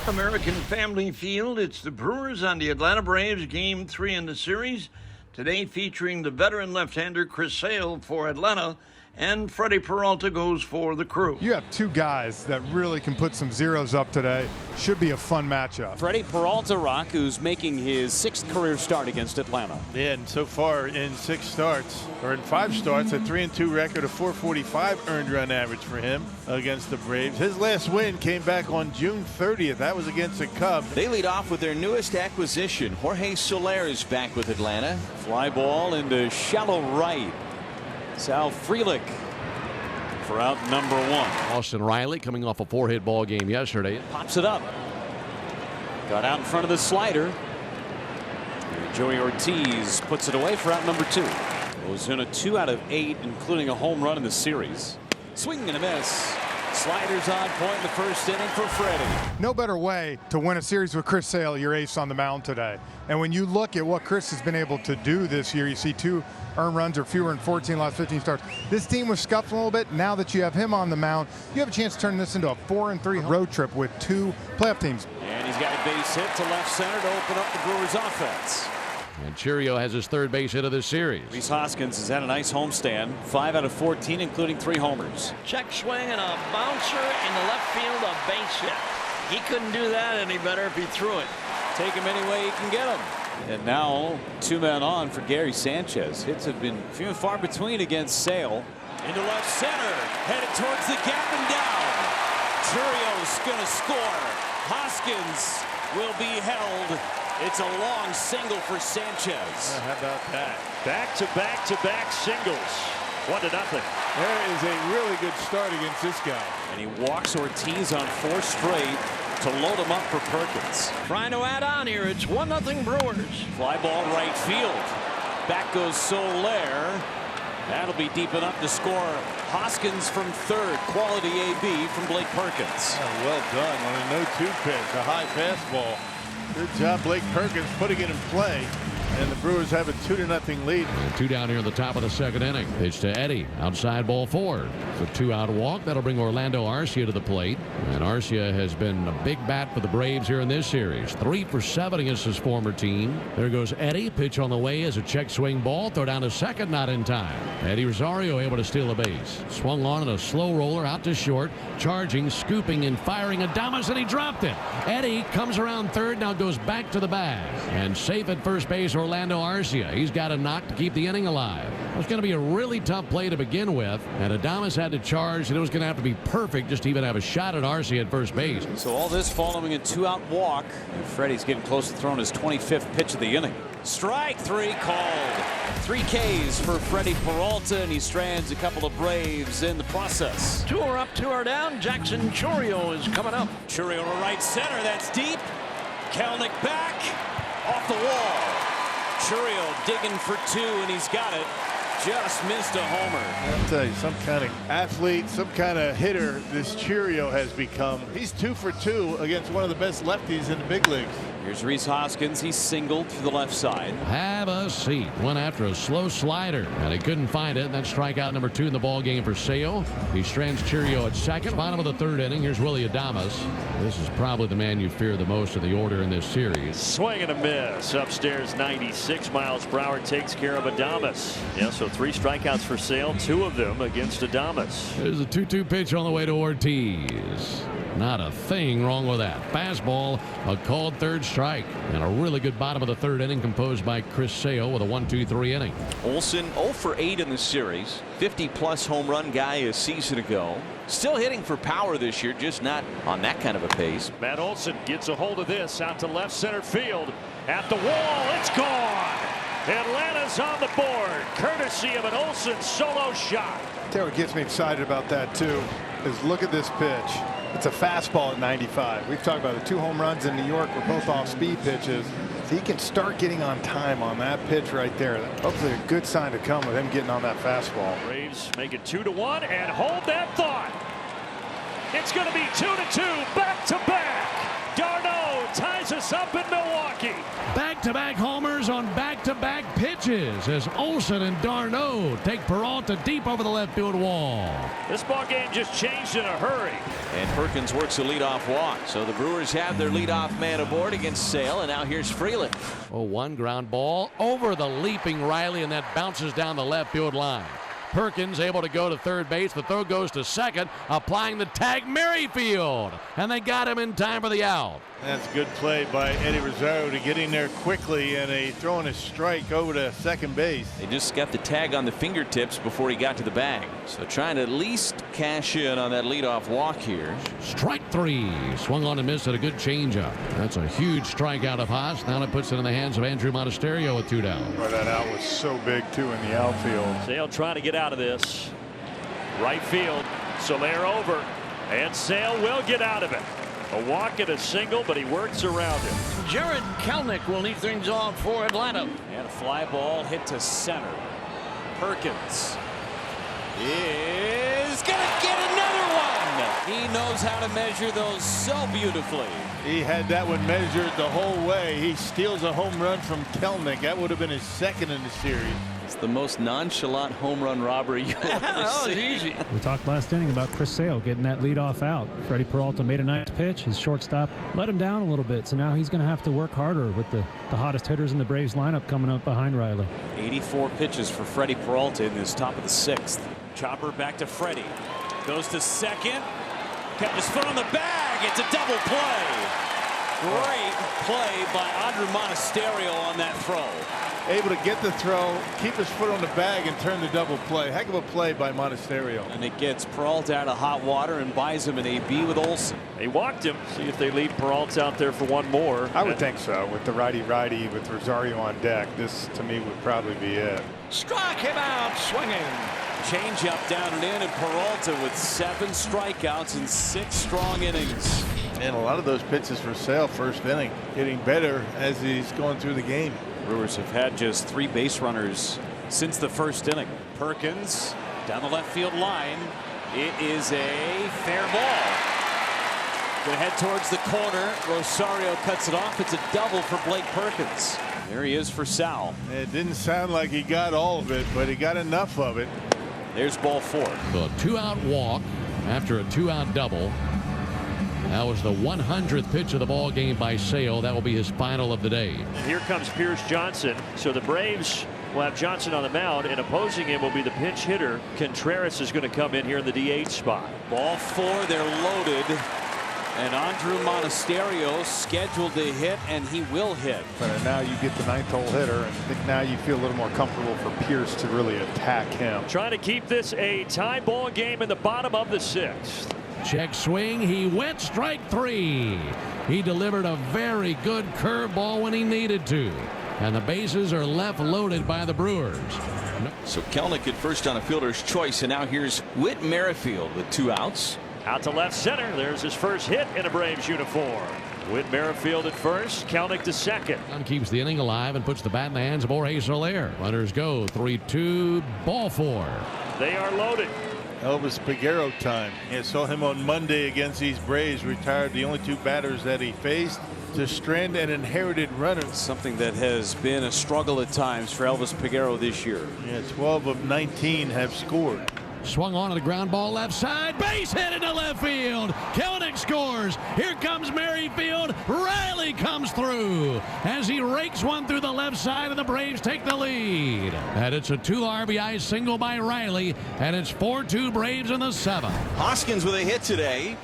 American Family Field. It's the Brewers on the Atlanta Braves, Game 3 in the series. Today featuring the veteran left-hander Chris Sale for Atlanta, and Freddie Peralta goes for the Crew. You have two guys that really can put some zeros up today. Should be a fun matchup. Freddie Peralta, Rock, who's making his 6th career start against Atlanta. Yeah, and so far in 5 starts, a 3-2 record, a 445 earned run average for him against the Braves. His last win came back on June 30th. That was against the Cubs. They lead off with their newest acquisition. Jorge Soler is back with Atlanta. Fly ball into shallow right. Sal Frelick for out number 1. Austin Riley coming off a 4-hit ball game yesterday. Pops it up. Got out in front of the slider. And Joey Ortiz puts it away for out number 2. Ozuna 2 out of 8, including a home run in the series. Swing and a miss. Sliders on point in the first inning for Freddie. No better way to win a series with Chris Sale, your ace on the mound today. And when you look at what Chris has been able to do this year, you see 2 earned runs or fewer in 14 last 15 starts. This team was scuffling a little bit. Now that you have him on the mound, you have a chance to turn this into a 4-3 road trip with 2 playoff teams. And he's got a base hit to left center to open up the Brewers offense. And Cheerio has his 3rd base hit of this series. Rhys Hoskins has had a nice homestand, 5 out of 14, including 3 homers. Check swing and a bouncer in the left field, a base hit. He couldn't do that any better if he threw it. Take him any way he can get him. And now 2 men on for Gary Sanchez. Hits have been few and far between against Sale. Into left center, headed towards the gap and down. Churio's going to score. Hoskins will be held. It's a long single for Sanchez. How about that? Back-to-back-to-back singles. 1-0. There is a really good start against this guy. And he walks Ortiz on 4 straight to load him up for Perkins. Trying to add on here. It's 1-0 Brewers. Fly ball right field. Back goes Soler. That'll be deep enough to score. Hoskins from 3rd. Quality AB from Blake Perkins. Oh, well done on a 0-2 pitch, a high fastball. Good job, Blake Perkins, putting it in play. And the Brewers have a 2-0 lead. And 2 down here in the top of the 2nd inning. Pitch to Eddie. Outside ball 4. It's a 2-out walk. That'll bring Orlando Arcia to the plate. And Arcia has been a big bat for the Braves here in this series. 3 for 7 against his former team. There goes Eddie. Pitch on the way as a check swing ball. Throw down to second. Not in time. Eddie Rosario able to steal a base. Swung on in a slow roller out to short. Charging, scooping, and firing Adames, and he dropped it. Eddie comes around 3rd. Now goes back to the bag. And safe at first base, Orlando Arcia. He's got a knock to keep the inning alive. It was going to be a really tough play to begin with, and Adames had to charge, and it was going to have to be perfect just to even have a shot at Arcia at first base. So all this following a 2-out walk, and Freddie's getting close to throwing his 25th pitch of the inning. Strike 3 called. 3 Ks for Freddie Peralta, and he strands a couple of Braves in the process. 2 are up, 2 are down. Jackson Chourio is coming up. Chourio to right center. That's deep. Kelnick back off the wall. Chourio digging for 2, and he's got it. Just missed a homer. I'll tell you, some kind of athlete, some kind of hitter this Chourio has become. He's 2 for 2 against one of the best lefties in the big leagues. Here's Rhys Hoskins. He's singled to the left side. Have a seat. Went after a slow slider, and he couldn't find it. And that's strikeout number 2 in the ball game for Sale. He strands Chourio at 2nd. Bottom of the 3rd inning. Here's Willie Adames. This is probably the man you fear the most of the order in this series. Swing and a miss. Upstairs 96 miles per hour takes care of Adames. Yeah, so 3 strikeouts for Sale, 2 of them against Adames. There's a 2-2 pitch on the way to Ortiz. Not a thing wrong with that. Fastball, a called 3rd strike, and a really good bottom of the 3rd inning composed by Chris Sale with a 1-2-3 inning. Olson 0 for 8 in the series. 50-plus home run guy a season ago. Still hitting for power this year, just not on that kind of a pace. Matt Olson gets a hold of this out to left center field. At the wall, it's gone. Atlanta's on the board, courtesy of an Olson solo shot. Tell you what gets me excited about that too is look at this pitch. It's a fastball at 95. We've talked about the 2 home runs in New York were both off speed pitches. So he can start getting on time on that pitch right there. Hopefully a good sign to come with him getting on that fastball. Braves make it 2-1 and hold that thought. It's going to be 2-2 back to back. Darno ties us up in Milwaukee. Back-to-back homers on back-to-back pitch pitches as Olson and Darno take Peralta deep over the left field wall. This ball game just changed in a hurry. And Perkins works a leadoff walk. So the Brewers have their leadoff man aboard against Sale. And now here's Freeland. Oh, one ground ball over the leaping Riley, and that bounces down the left field line. Perkins able to go to third base. The throw goes to second, applying the tag Merrifield. And they got him in time for the out. That's a good play by Eddie Rosario to get in there quickly and throwing a strike over to second base. They just got the tag on the fingertips before he got to the bag. So trying to at least cash in on that leadoff walk here. Strike three. Swung on and missed at a good changeup. That's a huge strikeout of Haas. Now it puts it in the hands of Andrew Monasterio with 2 down. Well, that out was so big, too, in the outfield. Sale trying to get out of this. Right field. Soler over. And Sale will get out of it. A walk and a single, but he works around it. Jared Kelenic will lead things off for Atlanta. And a fly ball hit to center. Perkins is going to get another one. He knows how to measure those so beautifully. He had that one measured the whole way. He steals a home run from Kelenic. That would have been his second in the series. It's the most nonchalant home run robbery you'll ever see. Easy. We talked last inning about Chris Sale getting that leadoff out. Freddie Peralta made a nice pitch. His shortstop let him down a little bit, so now he's going to have to work harder with the hottest hitters in the Braves lineup coming up behind Riley. 84 pitches for Freddie Peralta in this top of the 6th. Chopper back to Freddie. Goes to second. Kept his foot on the bag. It's a double play. Great play by Andrew Monasterio on that throw. Able to get the throw, keep his foot on the bag, and turn the double play. Heck of a play by Monasterio. And it gets Peralta out of hot water and buys him an AB with Olson. They walked him. See if they leave Peralta out there for one more. I would think so. With the righty-righty, with Rosario on deck, this, to me, would probably be it. Struck him out swinging. Change up down and in, and Peralta with 7 strikeouts in 6 strong innings. And a lot of those pitches for Sale first inning, getting better as he's going through the game. Brewers have had just 3 base runners since the first inning. Perkins down the left field line. It is a fair ball. Gonna head towards the corner. Rosario cuts it off. It's a double for Blake Perkins. There he is for Sal. It didn't sound like he got all of it, but he got enough of it. There's ball 4. So a 2-out walk after a 2-out double. That was the 100th pitch of the ball game by Sale. That will be his final of the day. And here comes Pierce Johnson. So the Braves will have Johnson on the mound, and opposing him will be the pinch hitter. Contreras is going to come in here in the DH spot. Ball 4. They're loaded. And Andrew Monasterio scheduled to hit, and he will hit. But now you get the 9th hole hitter, and I think now you feel a little more comfortable for Pierce to really attack him. Trying to keep this a tie ball game in the bottom of the 6th. Check swing. He went strike 3. He delivered a very good curveball when he needed to. And the bases are left loaded by the Brewers. So Kelenic at first on a fielder's choice. And now here's Whit Merrifield with 2 outs. Out to left center. There's his first hit in a Braves uniform. Whit Merrifield at first. Kelenic to second. Keeps the inning alive and puts the bat in the hands of Jorge Soler. Runners go. 3-2. Ball 4. They are loaded. Elvis Peguero time. I saw him on Monday against these Braves. Retired the only 2 batters that he faced to strand an inherited runner. Something that has been a struggle at times for Elvis Peguero this year. Yeah, 12 of 19 have scored. Swung on to the ground ball left side. Base hit into left field. Kelenic scores. Here comes Merrifield. Riley comes through as he rakes one through the left side, and the Braves take the lead. And it's a 2 RBI single by Riley, and it's 4-2 Braves in the 7th. Hoskins with a hit today.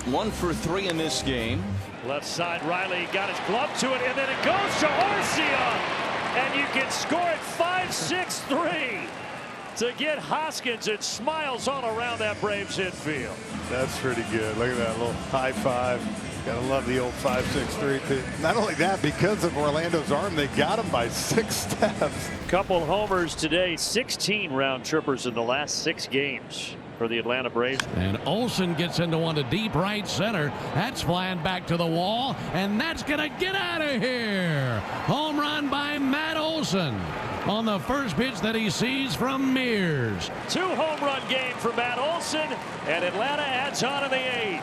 1 for 3 in this game. Left side, Riley got his glove to it, and then it goes to Arcia. And you can score it 5-6-3. To get Hoskins, it smiles all around that Braves infield. That's pretty good. Look at that little high five. Gotta love the old 5-6-3. Not only that, because of Orlando's arm, they got him by 6 steps. Couple homers today, 16 round trippers in the last 6 games for the Atlanta Braves. And Olson gets into one to deep right center. That's flying back to the wall, and that's gonna get out of here. Home run by Matt Olson on the first pitch that he sees from Mears. 2 home run game for Matt Olson, and Atlanta adds on in the 8th.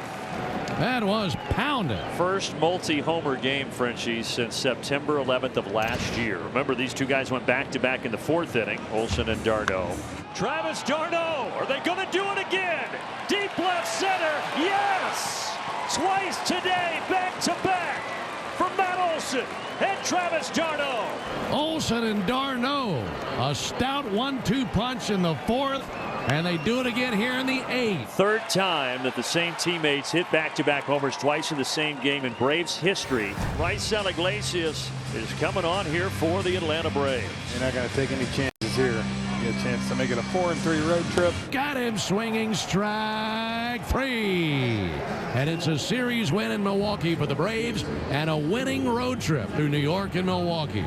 That was pounded. First multi-homer game, Frenchie, since September 11th of last year. Remember, these two guys went back-to-back in the 4th inning, Olsen and d'Arnaud. Travis d'Arnaud, are they going to do it again? Deep left center, yes! Twice today, back-to-back from Matt Olsen and Travis d'Arnaud. Olsen and d'Arnaud, a stout 1-2 punch in the 4th, and they do it again here in the 8th. Third time that the same teammates hit back-to-back homers twice in the same game in Braves history. Raisel Iglesias is coming on here for the Atlanta Braves. You're not going to take any chances here. You get a chance to make it a 4-3 road trip. Got him swinging, strike 3. And it's a series win in Milwaukee for the Braves and a winning road trip through New York and Milwaukee.